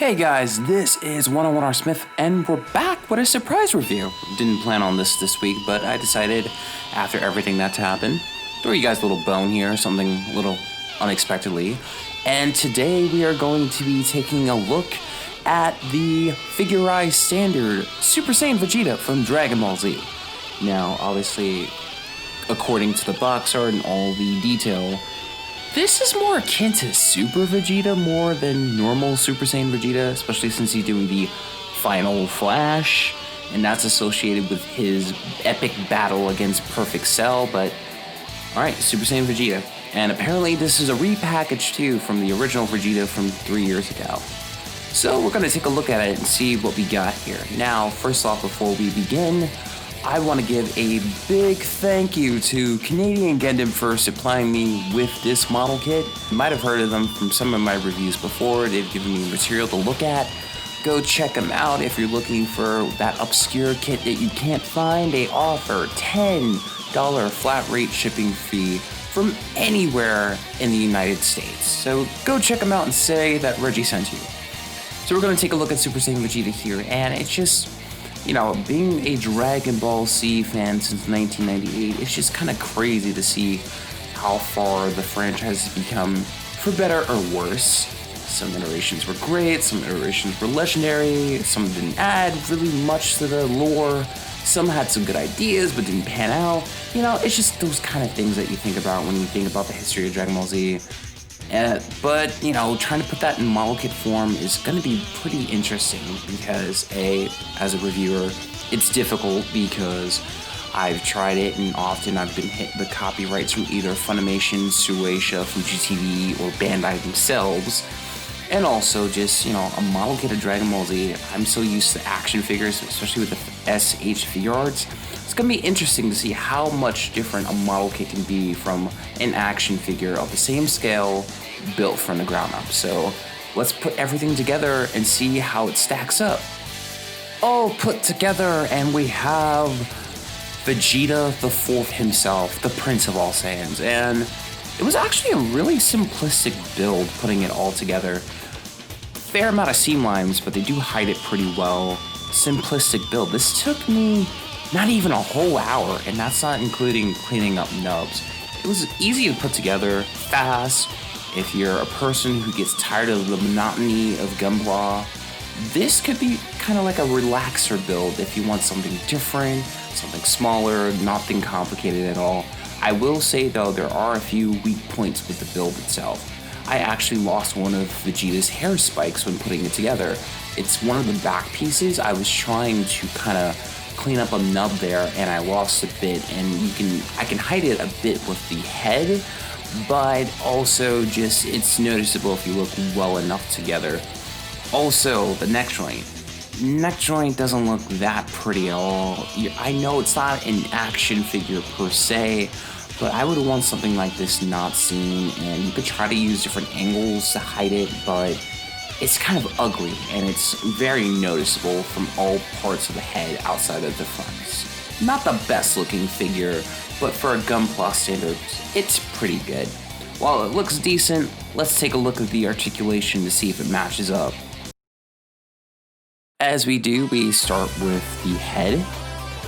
Hey guys, this is 101R Smith, and we're back with a surprise review. Didn't plan on this week, but I decided, after everything that's happened, throw you guys a little bone here, something a little unexpectedly. And today we are going to be taking a look at the figurized standard Super Saiyan Vegeta from Dragon Ball Z. Now, obviously, according to the box art and all the detail, this is more akin to Super Vegeta more than normal Super Saiyan Vegeta, especially since he's doing the final flash, and that's associated with his epic battle against Perfect Cell, but alright, Super Saiyan Vegeta. And apparently this is a repackage too from the original Vegeta from 3 years ago. So we're going to take a look at it and see what we got here. Now, first off, before we begin, I want to give a big thank you to Canadian Gundam for supplying me with this model kit. You might have heard of them from some of my reviews before. They've given me material to look at. Go check them out if you're looking for that obscure kit that you can't find. They offer $10 flat rate shipping fee from anywhere in the United States. So go check them out and say that Reggie sent you. So we're going to take a look at Super Saiyan Vegeta here, and it's just, you know, being a Dragon Ball Z fan since 1998, it's just kind of crazy to see how far the franchise has become, for better or worse. Some iterations were great, some iterations were legendary, some didn't add really much to the lore, some had some good ideas but didn't pan out. You know, it's just those kind of things that you think about when you think about the history of Dragon Ball Z. But, you know, trying to put that in model kit form is going to be pretty interesting because, as a reviewer, it's difficult because I've tried it and often I've been hit with copyrights from either Funimation, Shueisha, Fuji TV, or Bandai themselves. And also just, you know, a model kit of Dragon Ball Z. I'm so used to action figures, especially with the SH figure arts. It's going to be interesting to see how much different a model kit can be from an action figure of the same scale built from the ground up. So let's put everything together and see how it stacks up. All put together, and we have Vegeta the Fourth himself, the Prince of all Saiyans. And it was actually a really simplistic build putting it all together. Fair amount of seam lines, but they do hide it pretty well. Simplistic build. This took me not even a whole hour, and that's not including cleaning up nubs. It was easy to put together, fast. If you're a person who gets tired of the monotony of Gunpla, this could be kind of like a relaxer build if you want something different, something smaller, nothing complicated at all. I will say though, there are a few weak points with the build itself. I actually lost one of Vegeta's hair spikes when putting it together. It's one of the back pieces. I was trying to kind of clean up a nub there and I lost a bit, and I can hide it a bit with the head, but also just it's noticeable if you look well enough together. Also, the neck joint. Neck joint doesn't look that pretty at all. I know it's not an action figure per se, but I would want something like this not seen, and you could try to use different angles to hide it, but it's kind of ugly, and it's very noticeable from all parts of the head outside of the fronts. Not the best looking figure, but for a Gunpla standard, it's pretty good. While it looks decent, let's take a look at the articulation to see if it matches up. As we do, we start with the head.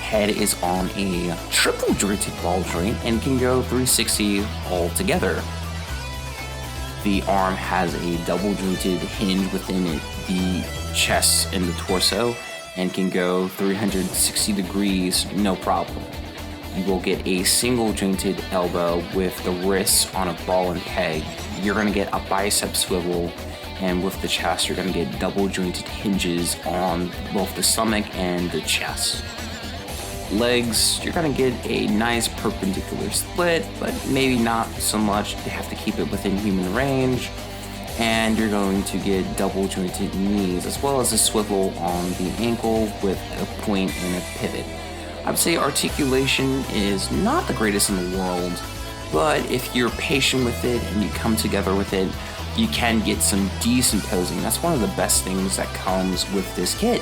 Head is on a triple jointed ball joint and can go 360 all together. The arm has a double jointed hinge within it, the chest and the torso, and can go 360 degrees, no problem. You will get a single jointed elbow with the wrists on a ball and peg. You're going to get a bicep swivel, and with the chest, you're going to get double jointed hinges on both the stomach and the chest. Legs, you're going to get a nice perpendicular split, but maybe not so much. You have to keep it within human range. And you're going to get double jointed knees, as well as a swivel on the ankle with a point and a pivot. I would say articulation is not the greatest in the world, but if you're patient with it and you come together with it, you can get some decent posing. That's one of the best things that comes with this kit.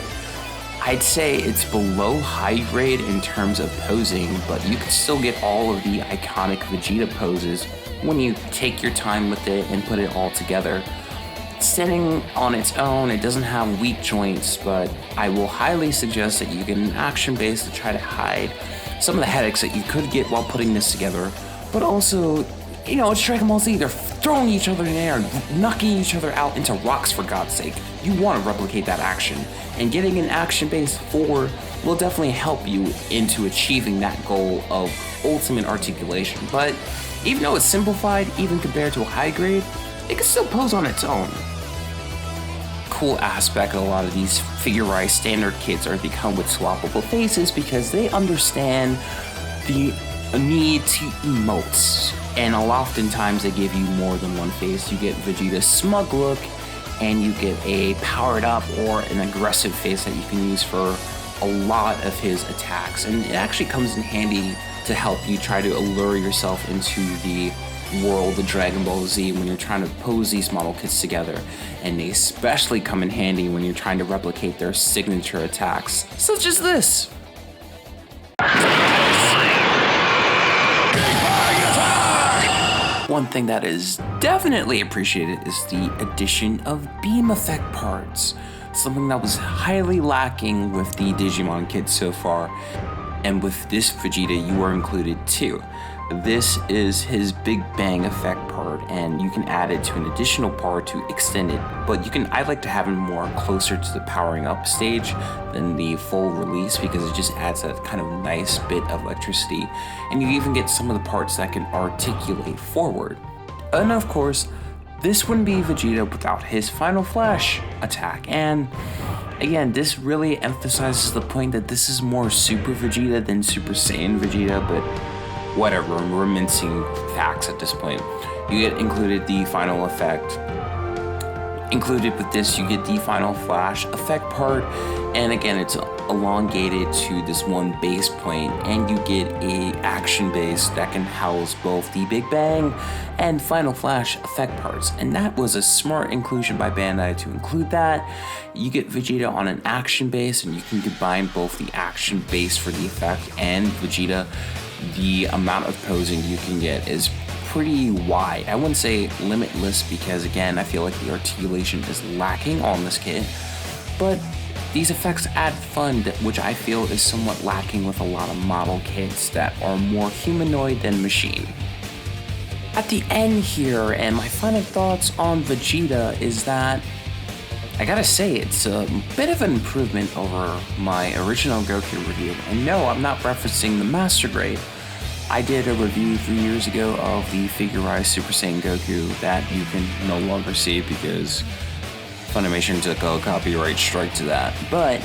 I'd say it's below high grade in terms of posing, but you can still get all of the iconic Vegeta poses when you take your time with it and put it all together. Standing on its own, it doesn't have weak joints, but I will highly suggest that you get an action base to try to hide some of the headaches that you could get while putting this together. But also, it's Dragon Ball Z. They're throwing each other in the air and knocking each other out into rocks, for God's sake. You want to replicate that action. And getting an action base 4 will definitely help you into achieving that goal of ultimate articulation. But even though it's simplified, even compared to a high grade, it can still pose on its own. Cool aspect of a lot of these figurized standard kits are they come with swappable faces because they understand the need to emote. And oftentimes they give you more than one face. You get Vegeta's smug look, and you get a powered up or an aggressive face that you can use for a lot of his attacks. And it actually comes in handy to help you try to allure yourself into the world of Dragon Ball Z when you're trying to pose these model kits together. And they especially come in handy when you're trying to replicate their signature attacks, such as this. One thing that is definitely appreciated is the addition of beam effect parts, something that was highly lacking with the Digimon kits so far. And with this Vegeta, you are included too. This is his Big Bang effect part, and you can add it to an additional part to extend it. But I like to have it more closer to the powering up stage than the full release because it just adds that kind of nice bit of electricity. And you even get some of the parts that can articulate forward. And of course, this wouldn't be Vegeta without his Final Flash attack. And again, this really emphasizes the point that this is more Super Vegeta than Super Saiyan Vegeta, but whatever, we're mincing facts at this point. You get included the final effect. Included with this, you get the Final Flash effect part, and again, it's elongated to this one base point, and you get a action base that can house both the Big Bang and Final Flash effect parts. And that was a smart inclusion by Bandai to include that. You get Vegeta on an action base, and you can combine both the action base for the effect and Vegeta. The amount of posing you can get is pretty wide. I wouldn't say limitless because, again, I feel like the articulation is lacking on this kit, but these effects add fun, which I feel is somewhat lacking with a lot of model kits that are more humanoid than machine. At the end here, and my final thoughts on Vegeta is that I gotta say, it's a bit of an improvement over my original Goku review. And no, I'm not referencing the Master Grade. I did a review 3 years ago of the figurized Super Saiyan Goku that you can no longer see because Funimation took a copyright strike to that. But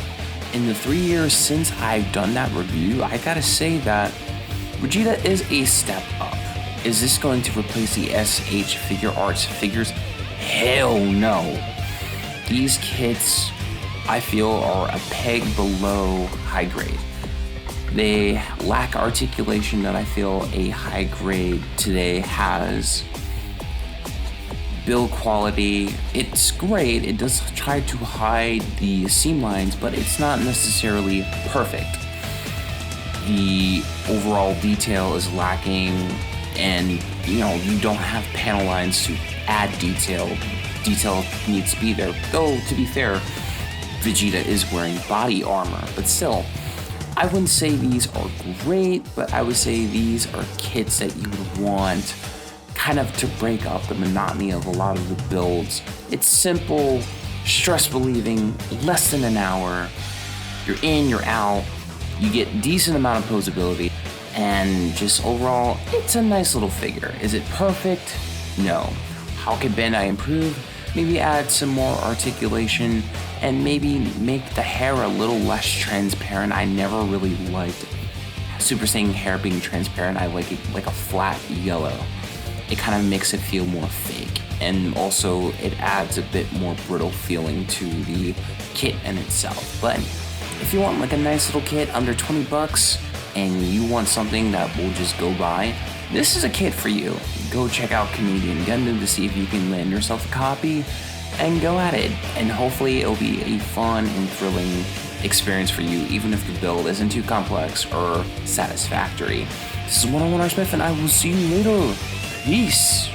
in the 3 years since I've done that review, I gotta say that Vegeta is a step up. Is this going to replace the SH Figure Arts figures? Hell no. These kits, I feel, are a peg below high grade. They lack articulation that I feel a high grade today has. Build quality, it's great. It does try to hide the seam lines, but it's not necessarily perfect. The overall detail is lacking, and you don't have panel lines to add detail. Detail needs to be there. Though, to be fair, Vegeta is wearing body armor, but still, I wouldn't say these are great, but I would say these are kits that you would want kind of to break up the monotony of a lot of the builds. It's simple, stress relieving, less than an hour. You're in, you're out. You get decent amount of posability, and just overall, it's a nice little figure. Is it perfect? No. How can Bandai improve? Maybe add some more articulation and maybe make the hair a little less transparent. I never really liked Super Saiyan hair being transparent. I like it like a flat yellow. It kind of makes it feel more fake, and also it adds a bit more brittle feeling to the kit in itself. But if you want like a nice little kit under 20 bucks and you want something that will just go by, this is a kit for you. Go check out Canadian Gundam to see if you can land yourself a copy and go at it. And hopefully it'll be a fun and thrilling experience for you, even if the build isn't too complex or satisfactory. This is 101 R Smith, and I will see you later. Peace.